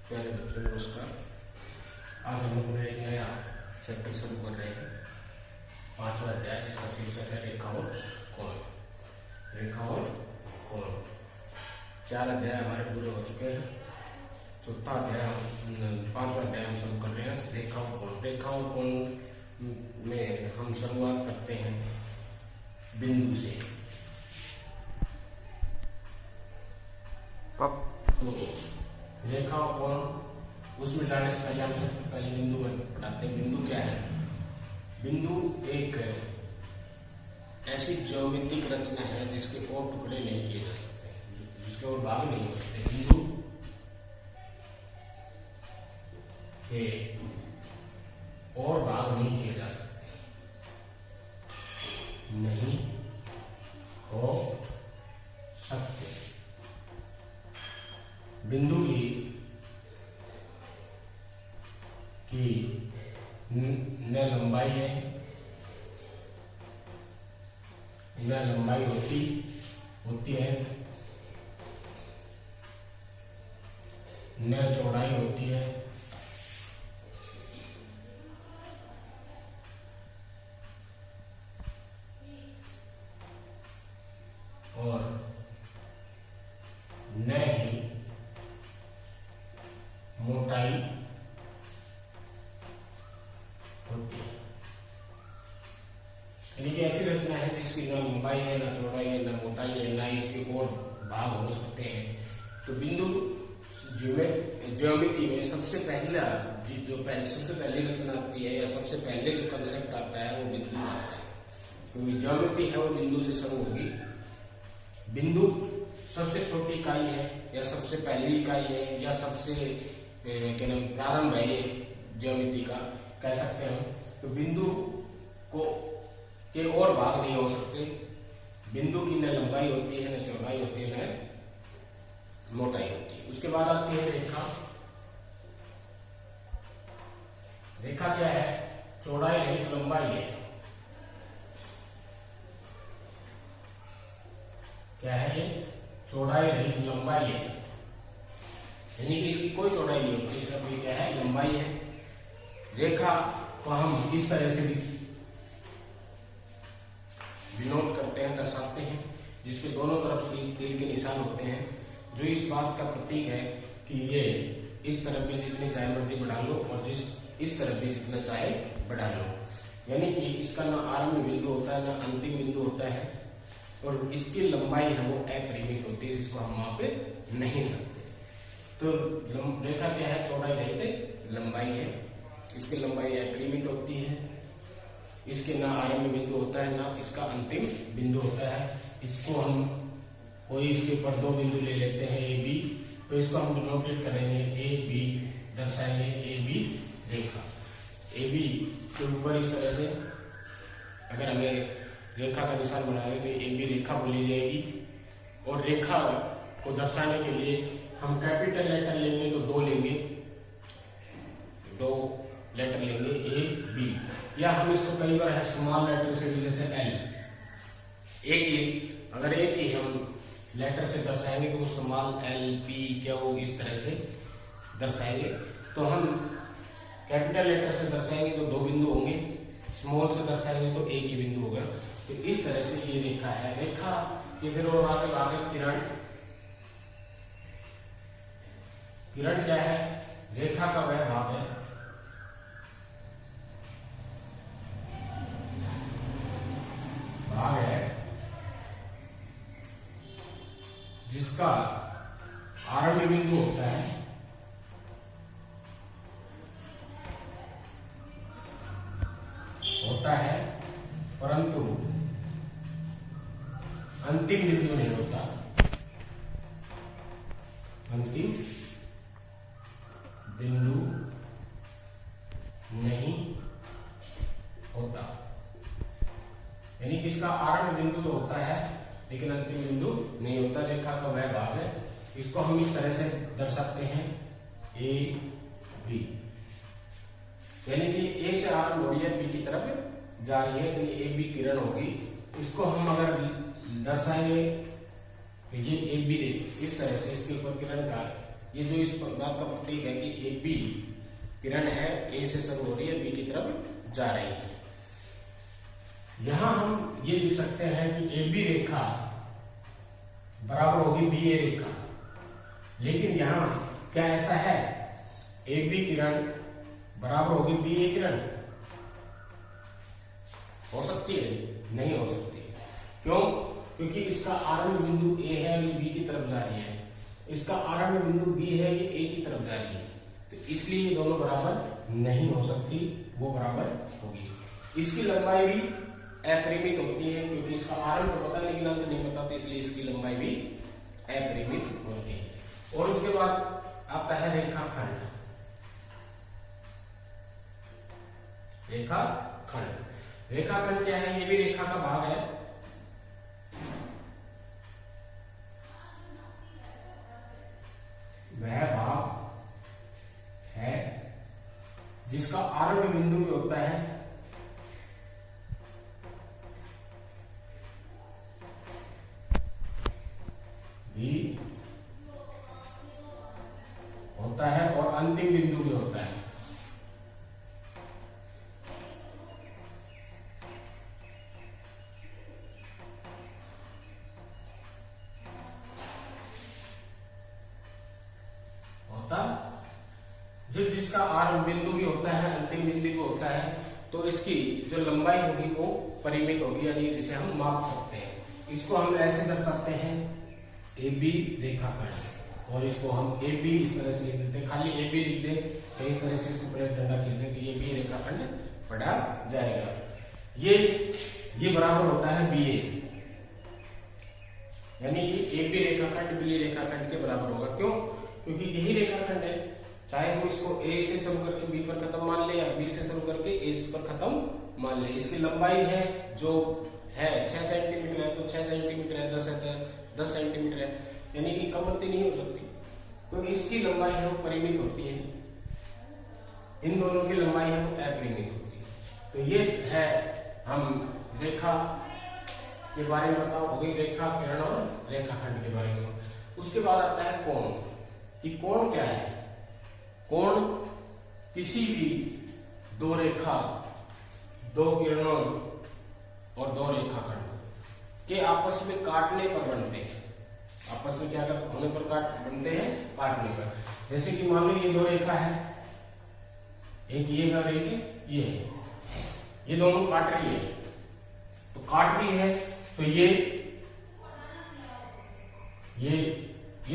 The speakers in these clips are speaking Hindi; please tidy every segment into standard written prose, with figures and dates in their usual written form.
प्यारे बच्चों नमस्कार। आज हम लोग एक नया चैप्टर शुरू कर रहे हैं, 5वां अध्याय, जिसका शीर्षक है रेखा और कोण। रेखा और कोण 4 अध्याय हमारे पूरे हो चुके हैं। चौथा अध्याय 5वां अध्याय हम शुरू कर रहे हैं, रेखा और कोण। रेखा और कोण में हम शुरुआत करते हैं बिंदु से। तो रेखा और कोण उसमें जाने से पहले हम सबसे पहले बिंदु पढ़ाते हैं। बिंदु क्या है? बिंदु एक ऐसी ज्योमेट्रिक रचना है जिसके और टुकड़े नहीं किए जा सकते, जिसके और भाग नहीं हो सकते। बिंदु के और भाग नहीं किए जा सकते, नहीं हो सकते। बिंदु की न लंबाई है, न लंबाई होती है, न चौड़ाई होती है, और न ही मोटाई होती है। यानी कि ऐसी रचना है जिसकी न लंबाई है, न चौड़ाई है, न मोटाई है, न इसके और भाग हो सकते हैं। तो बिंदु ज्योमेट्री में सबसे पहली रचना आती है, या सबसे पहले जो कंसेप्ट आता है वो बिंदु आता है। तो ज्योमेट्री है वो बिंदु से शुरू होगी। बिंदु सबसे छोटी इकाई है, या सबसे पहली इकाई है, या सबसे क्या नाम प्रारंभ है ये ज्योमेट्री का, कह सकते हैं। तो बिंदु को के और भाग नहीं हो सकते। बिंदु की न लंबाई होती है, न चौड़ाई होती है, न मोटाई होती है। उसके बाद आती है रेखा। रेखा क्या है? चौड़ाई रहित लंबाई है। क्या है ये? चौड़ाई रहित लंबाई है, यानी कि इसकी कोई चौड़ाई नहीं होती, सिर्फ ये क्या है? लंबाई है। रेखा को हम इस तरह से डिनोट करते हैं, दर्शाते हैं, जिसके दोनों तरफ से तीर के निशान होते हैं, जो इस बात का प्रतीक है कि ये इस तरफ भी जितने चाहे मर्जी बढ़ा लो, और इस तरफ भी जितना चाहे बढ़ा लो। यानी कि इसका ना आरंभ बिंदु होता है, ना अंतिम बिंदु होता है, और इसकी लंबाई है वो अपरिमित होती है, जिसको हम माप नहीं सकते। तो रेखा क्या है? चौड़ाई रहित लंबाई है। इसकी लंबाई अपरिमित होती है। इसके ना आरंभ बिंदु होता है, ना इसका अंतिम बिंदु होता है। इसको हम कोई इसके ऊपर 2 बिंदु ले लेते हैं, ए बी, तो इसको हम डिनोटेट करेंगे, ए बी दर्शाएंगे, A B Rekha. A B के ऊपर इस तरह से अगर हमें रेखा का निशान बनाए तो ए बी रेखा बोली जाएगी। और रेखा को दर्शाने के लिए हम कैपिटल लेटर लेंगे तो 2 लेंगे, 2 लेटर लेंगे, ए बी, या हम इसको कई बार है स्मॉल लेटर से भी, जैसे एल। अगर एक ही हम लेटर से दर्शाएंगे तो वो स्मॉल एल पी क्या वो इस तरह से दर्शाएंगे। तो हम कैपिटल लेटर से दर्शाएंगे तो 2 बिंदु होंगे, स्मॉल से दर्शाएंगे तो एक ही बिंदु होगा। तो इस तरह से ये रेखा है। रेखा के फिर और आगे किरण। किरण क्या है? रेखा का वह भाग है जिसका आरंभ बिंदु होता है परंतु अंतिम बिंदु नहीं होता। अंतिम बिंदु नहीं होता, यानी कि इसका आरंभ बिंदु तो होता है लेकिन अंतिम बिंदु नहीं होता। रेखा का वह भाग है, इसको हम इस तरह से दर्शाते हैं, ए बी, यानी कि ए से आरंभ हो रही है, बी की तरफ जा रही है, तो ये ए बी किरण होगी। इसको हम अगर दर्शाएंगे तो ये ए बी इस तरह से इसके ऊपर किरण का ये जो इस बात का प्रतीक है कि ए बी किरण है, ए से शुरू हो रही है, बी की तरफ जा रही है। यहां हम ये लिख सकते हैं कि ए बी रेखा बराबर होगी बी ए रेखा, लेकिन यहां क्या ऐसा है? ए बी किरण बराबर होगी बी ए किरण? हो सकती है? नहीं हो सकती। क्यों? क्योंकि इसका आरंभ बिंदु ए है और ये बी की तरफ जा रही है, इसका आरंभ बिंदु बी है, ये ए की तरफ जा रही है, तो इसलिए ये दोनों बराबर नहीं हो सकती, वो बराबर होगी। इसकी लंबाई भी अपरिमित होती है, क्योंकि इसका आरंभ तो पता है लेकिन अंत नहीं पता, तो इसलिए इसकी लंबाई भी अपरिमित होती है। और उसके बाद आता है रेखाखंड। रेखाखंड, रेखाखंड क्या है? ये भी रेखा का भाग है। वह भाग है जिसका आरंभ बिंदु भी होता है और अंतिम बिंदु भी होता है। जो जिसका आरंभ बिंदु भी होता है, अंतिम बिंदु भी होता है, तो इसकी जो लंबाई होगी वो परिमित होगी, यानी जिसे हम माप सकते हैं। इसको हम ऐसे कर सकते हैं ए बी रेखाखंड, और इसको हम ए बी इस तरह से लिख देते हैं, खाली ए बी लिख दे तो इस तरह से इसको ऊपर एक डंडा खींच दे तो ये बी रेखाखंड पढ़ा जाएगा। ये बराबर होता है बी ए, यानी कि ए बी रेखाखंड बी ए रेखाखंड के बराबर होगा। क्यों? क्योंकि यही रेखाखंड है, चाहे हम इसको ए से शुरू करके बी पर खत्म मान ले या बी से शुरू करके ए पर खत्म मान ले। इसकी लंबाई है जो है 6 सेंटीमीटर है, तो 6 सेंटीमीटर है, 10 सेंटीमीटर है, यानी कि कम होती नहीं हो सकती। तो इसकी लंबाई है वो परिमित होती है, इन दोनों की लंबाई है वो अपरिमित होती है। तो ये है हम रेखा के बारे में बताओ, हो गई रेखा, किरण और रेखाखंड के बारे में। उसके बाद आता है कोण, कि कोण क्या है? कोण किसी भी दो रेखा, दो किरणों और दो रेखाखंड के आपस में काटने पर बनते हैं। आपस में क्या होने पर बनते हैं? काटने पर। जैसे कि मान लो ये दो रेखा है, एक ये है और एक ये है, ये दोनों काट रही है, तो काट रही है तो ये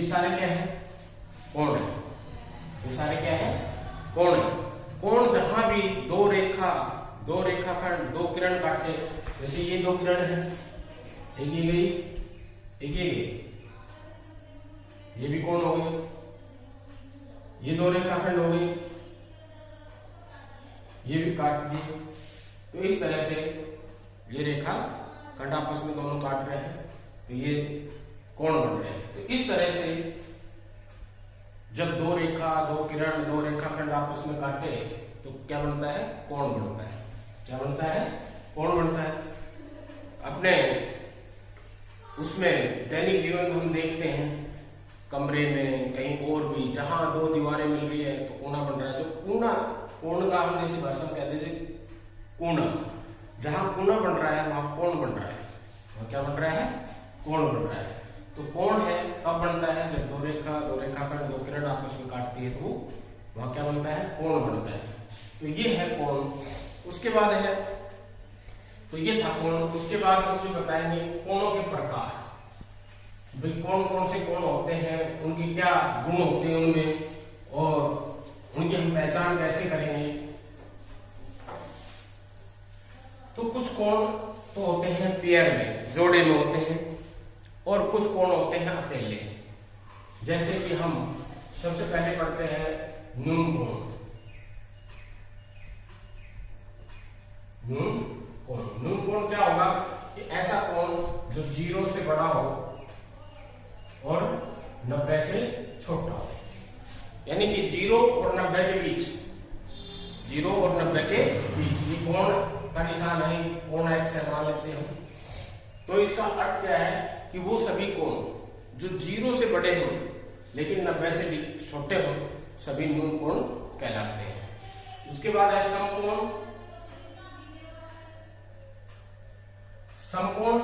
सारे क्या है? कोण है। ये सारे क्या है? कोण है। कोण जहां भी दो रेखाखंड, दो किरण काटे, जैसे ये दो किरण है, एक ये गई, एक ये गई, ये भी कोण हो गई। ये दो रेखाखंड हो गई, ये भी काट दिए। तो इस तरह से ये रेखा खंड आपस में दोनों काट रहे हैं, तो ये कोण बन रहे हैं। तो इस तरह से जब दो रेखा, दो किरण, दो रेखाखंड आपस में काटे तो क्या बनता है? कोण बनता है। क्या बनता है? कोण बनता है। अपने उसमें दैनिक जीवन में हम देखते हैं, कमरे में कहीं और भी जहां दो दीवारें मिल रही है तो कोना बन रहा है। जो कोण का हम जैसे भाषा में कहते थे कोना, जहां कोना बन रहा है वहां कोण बन रहा है। वहां क्या बन रहा है? कोण बन रहा है। तो कोण है कब बनता है? जब दो रेखाखंड, दो किरण आपस में काटती है तो वहां क्या बनता है? कोण बनता है। तो ये है कोण। उसके बाद है, तो ये था कोण। उसके बाद हम जो बताएंगे कोणों के प्रकार, भाई कौन कौन से कोण होते हैं, उनकी क्या गुण होते हैं उनमें, और उनकी हम पहचान कैसे करेंगे। तो कुछ कोण तो होते हैं पेयर में, जोड़े में होते हैं, और कुछ कोण होते हैं अकेले। जैसे कि हम सबसे पहले पढ़ते हैं न्यून कोण। न्यून कोण क्या होगा? कि ऐसा कोण जो 0 से बड़ा हो और 90 से छोटा हो, यानी कि 0 और 90 के बीच, 0 और 90 के बीच ये कोण का निशान है, कोण एक्स से मान लेते हैं। तो इसका अर्थ क्या है? कि वो सभी कोण जो 0 से बड़े हों लेकिन 90 से छोटे हो सभी न्यून कोण कहलाते हैं। उसके बाद है समकोण। समकोण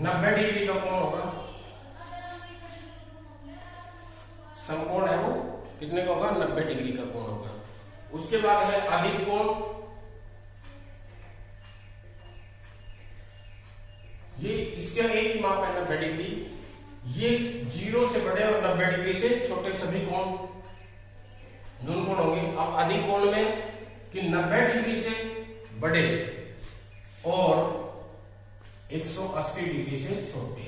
90 डिग्री का कोण होगा। समकोण है वो कितने का होगा? 90 डिग्री का कोण होगा। उसके बाद है अधिक कोण। ये इसका एक ही माप है 90 डिग्री। ये 0 से बड़े और 90 डिग्री से छोटे सभी कोण न्यून कोण होंगे। अब अधिक कोण में कि 90 डिग्री से बड़े और 180 डिग्री से छोटे,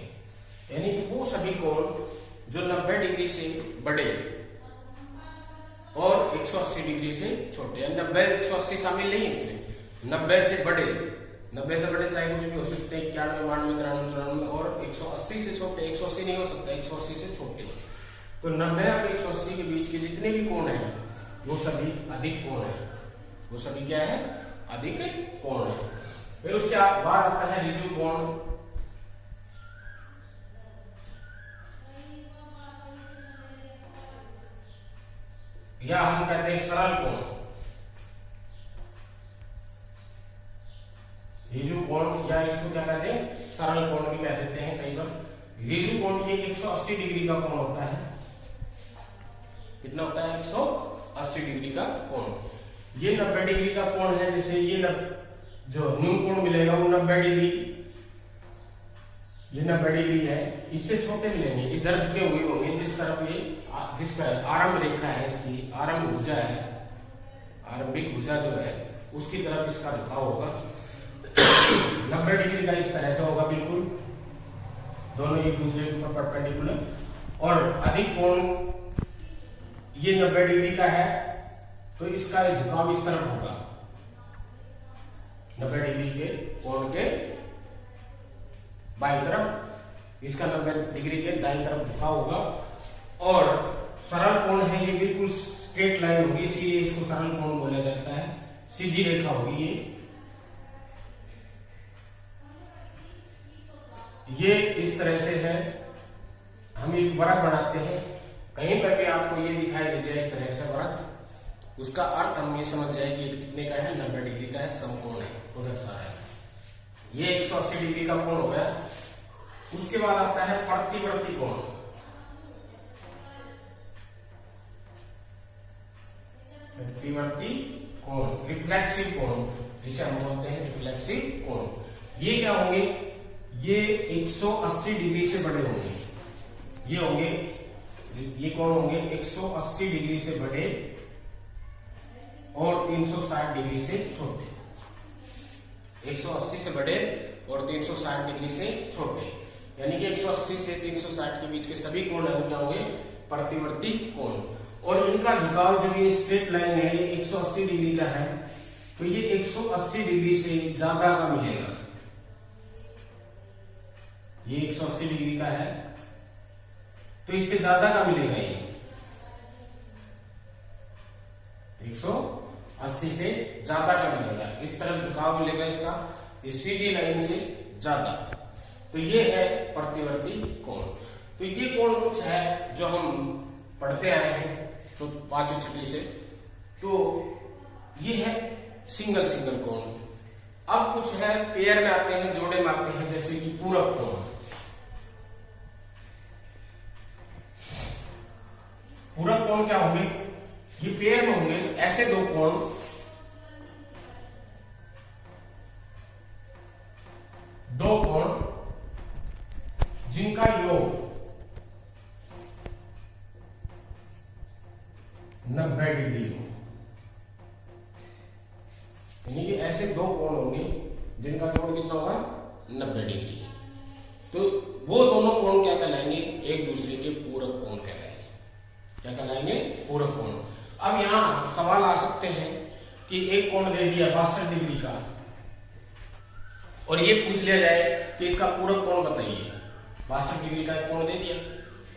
यानी वो सभी कोण जो 90 डिग्री से बड़े और 180 डिग्री से छोटे। 90 180 शामिल नहीं है इसमें। 90 से बड़े, 90 से बड़े चाहे कुछ भी हो सकते हैं, 91, 92, 93, 94, और 180 से छोटे। 180 नहीं हो सकता, 180 से छोटे। तो 90 और 180 के बीच के जितने भी कोण हैं वो सभी अधिक कोण है। वो सभी क्या है? अधिक कोण है। फिर उसके बाद आता है ऋजु कोण। या हम कहते हैं सरल कोण। ऋजु कोण या इसको क्या कहते हैं? सरल कोण भी कह देते हैं कई बार। ऋजु कोण ये 180 डिग्री का कोण होता है। कितना होता है? 180 डिग्री का कोण। ये 90 डिग्री का कोण है, जैसे ये जो न्यून कोण मिलेगा वो 90 डिग्री, ये 90 डिग्री है। इससे छोटे मिलेंगे, इधर झुके हुए होंगे जिस तरफ ये जिसका आरंभ रेखा है, इसकी आरंभ भुजा है, आरंभिक भुजा जो है उसकी तरफ इसका झुकाव होगा। 90 डिग्री का इस तरह से होगा, बिल्कुल दोनों एक दूसरे के ऊपर परपेंडिकुलर। और अधिक कोण ये 90 डिग्री का है तो इसका झुकाव इस तरफ होगा। 90 डिग्री के कोण के बाईं तरफ, इसका 90 डिग्री के दाईं तरफ झुकाव होगा। और सरल कोण है ये बिल्कुल स्ट्रेट लाइन होगी, इसीलिए इसको सरल कोण बोला जाता है। सीधी रेखा होगी ये इस तरह से है। हम एक वृत्त बनाते हैं, कहीं पर भी आपको ये दिखाई दे जाए इस तरह से वृत्त, उसका अर्थ हम ये समझ जाए कि कितने का है? 90 डिग्री का है, समकोण है, उधर सा है। ये 180 डिग्री का कोण हो गया। उसके बाद आता है प्रतिवर्ती कोण। प्रतिवर्ती कोण, रिफ्लेक्सिव कोण जिसे हम बोलते हैं, रिफ्लेक्सिव कोण। ये क्या होंगे? ये 180 डिग्री से बड़े होंगे। ये होंगे, ये कोण होंगे 180 डिग्री से बड़े और 360 डिग्री से छोटे। 180 से बड़े और 360 डिग्री से छोटे, यानी कि 180 से 360 के बीच के सभी कोण है वो क्या होंगे? प्रतिवर्ती कोण। और इनका झुकाव जो ये स्ट्रेट लाइन है ये 180 डिग्री का है, तो ये 180 डिग्री से ज्यादा का मिलेगा। ये 180 डिग्री का है तो इससे ज्यादा का मिलेगा। ये 180 से ज्यादा का मिलेगा, इस तरफ झुकाव मिलेगा इसका, इस सीधी लाइन से ज्यादा। तो ये है प्रतिवर्ती कोण। तो ये कोण कुछ है जो हम पढ़ते आए हैं जो 5वीं छठी से। तो ये है सिंगल सिंगल कोण। अब कुछ है पेयर में आते हैं, जोड़े में आते हैं, जैसे कि पूरक कोण। पूरक कोण क्या होंगे? ये पेयर में होंगे ऐसे दो कोण जिनका योग 90 डिग्री हो। यानी कि ऐसे दो कोण होंगे जिनका जोड़ कितना होगा? 90 डिग्री। तो वो दोनों कोण क्या कहलाएंगे? एक दूसरे के पूरक कोण कहलाएंगे। क्या कहलाएंगे? पूरक कोण। अब यहां सवाल आ सकते हैं कि एक कोण दे दिया 62 डिग्री का और ये पूछ लिया जाए कि इसका पूरक कोण बताइए। 62 डिग्री का एक कोण दे दिया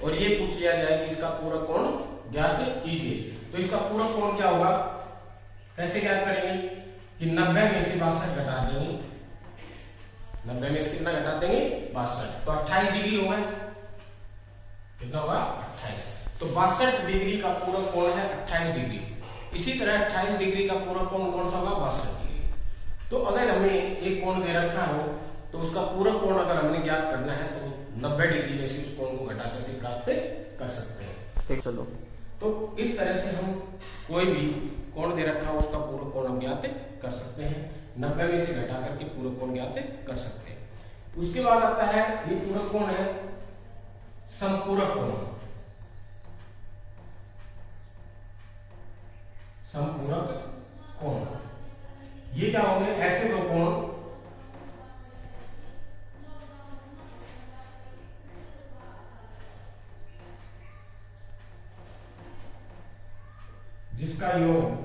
और ये पूछ लिया जाए कि इसका पूरक कोण ज्ञात कीजिए। तो इसका पूरक कोण क्या होगा? कैसे ज्ञात करेंगे कि 90 में से 62 घटा देंगे। 90 में से कितना घटा देंगे? 62। तो 28 डिग्री होगा। कितना होगा? 28। तो 62 डिग्री का पूरक कोण है 28 डिग्री। इसी तरह 28 डिग्री का पूरक कोण कौन सा होगा 62 डिग्री। तो अगर हमें एक कोण दे रखा हो तो उसका पूरक कोण अगर हमने ज्ञात करना है तो 90 डिग्री में से उस कोण को घटा करके प्राप्त कर सकते हैं। ठीक, चलो। तो इस तरह से हम कोई भी कोण दे रखा हो उसका पूरक कोण हम ज्ञात कर सकते हैं। 90 में से घटा करके पूरक कोण ज्ञात कर सकते हैं। उसके बाद आता है ये पूरक कोण है समपूरक कोण। समपूरक कोण ये क्या होंगे? ऐसे दो कोण जिसका योग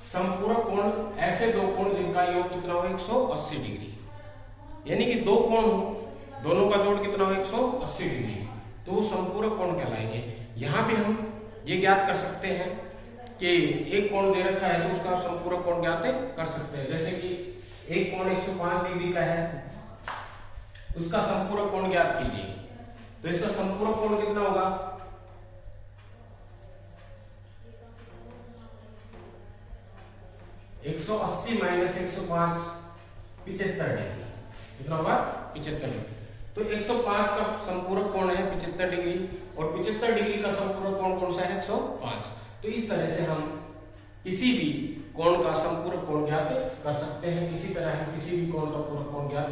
समपूरक कोण, ऐसे दो कोण जिनका योग कितना हो 180 डिग्री, यानी कि दो कोण दोनों का जोड़ कितना हो 180 डिग्री, तो वो समपूरक कोण कहलाएंगे। यहां भी हम ये ज्ञात कर सकते हैं कि एक कोण दे रखा है तो उसका समपूरक कोण ज्ञात कर सकते हैं। जैसे कि एक कोण 105 डिग्री का है, उसका समपूरक कोण ज्ञात कीजिए। तो इसका समपूरक कोण कितना होगा? 180 माइनस 105 75 डिग्री। कितना होगा? 75 डिग्री। तो 105 का संपूरक कोण है 75 डिग्री और 75 डिग्री का संपूरक कोण कौन सा है? 105। तो इस तरह से हम किसी भी कोण का संपूरक कोण ज्ञात कर सकते हैं। इसी तरह हम किसी भी कोण का पूरक कोण ज्ञात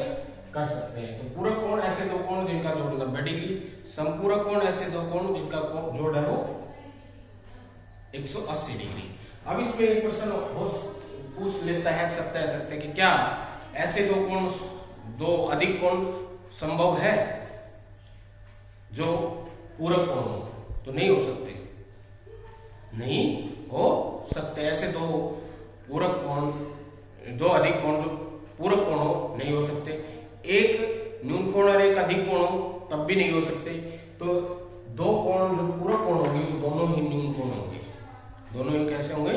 कर सकते हैं। तो पूरक कोण ऐसे दो कोण जिनका जोड़ 90 डिग्री, संपूरक कोण ऐसे दो कोण जिनका जोड़ है वो 180 डिग्री। अब इसमें एक प्रश्न पूछ लेता है सकते कि क्या ऐसे दो कोण, दो अधिक कोण संभव है जो पूरक कोण हो? तो नहीं हो सकते, नहीं हो सकते। ऐसे दो पूरक कोण, दो अधिक कोण जो पूरक कोण हो नहीं हो सकते। एक न्यून कोण और एक अधिक कोण हो तब भी नहीं हो सकते। तो दो कोण जो पूरक कोण होंगे तो दोनों ही न्यून कोण होंगे। दोनों ही कैसे होंगे?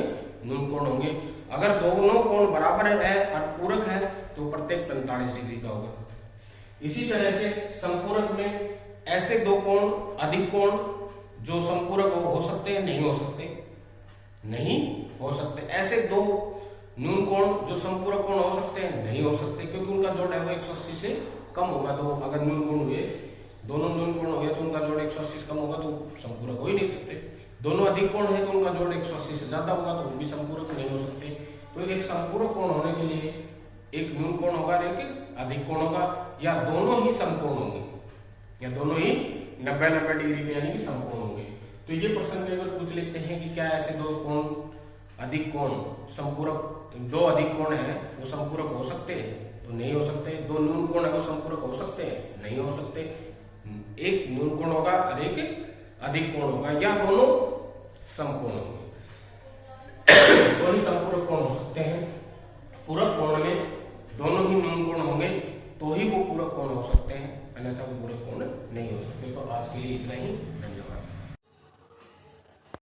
न्यून कोण होंगे। अगर दोनों कोण बराबर है और पूरक है तो प्रत्येक 45 डिग्री का होगा। इसी तरह से संपूरक में ऐसे दो कोण अधिक कोण जो संपूरक हो सकते हैं नहीं हो सकते, नहीं हो सकते। ऐसे दो न्यून कोण जो संपूरक कोण हो सकते हैं नहीं हो सकते, क्योंकि उनका जोड़ है वो 180 से कम होगा। तो अगर न्यून कोण हुए, दोनों न्यून कोण हो गए तो उनका जोड़ 180 से कम होगा तो संपूरक हो ही नहीं सकते। दोनों अधिक कोण है तो उनका जोड़ 180 से ज्यादा होगा तो वो भी संपूरक नहीं हो सकते। तो एक संपूरक कोण होने के लिए एक न्यून कोण होगा एक अधिक कोण होगा, या दोनों ही समकोण होंगे, या दोनों ही 90-90 डिग्री के यानी कि समकोण होंगे। तो ये प्रश्न में अगर पूछ लेते हैं कि क्या ऐसे दो कोण अधिक कोण संपूरक, दो अधिक कोण है वो संपूरक हो सकते हैं? तो नहीं हो सकते। दो न्यून कोण है वो संपूरक हो सकते हैं? नहीं हो सकते। एक न्यून कोण होगा और एक अधिक कोण होगा, या दोनों समकोण होंगे। दोनों संपूरक कोण हो सकते हैं। पूरक कोण में दोनों ही न्यून कोण होंगे तो ही वो पूरक कोण हो सकते हैं, अन्यथा वो पूरक कोण नहीं हो सकते। तो आज के लिए इतना ही।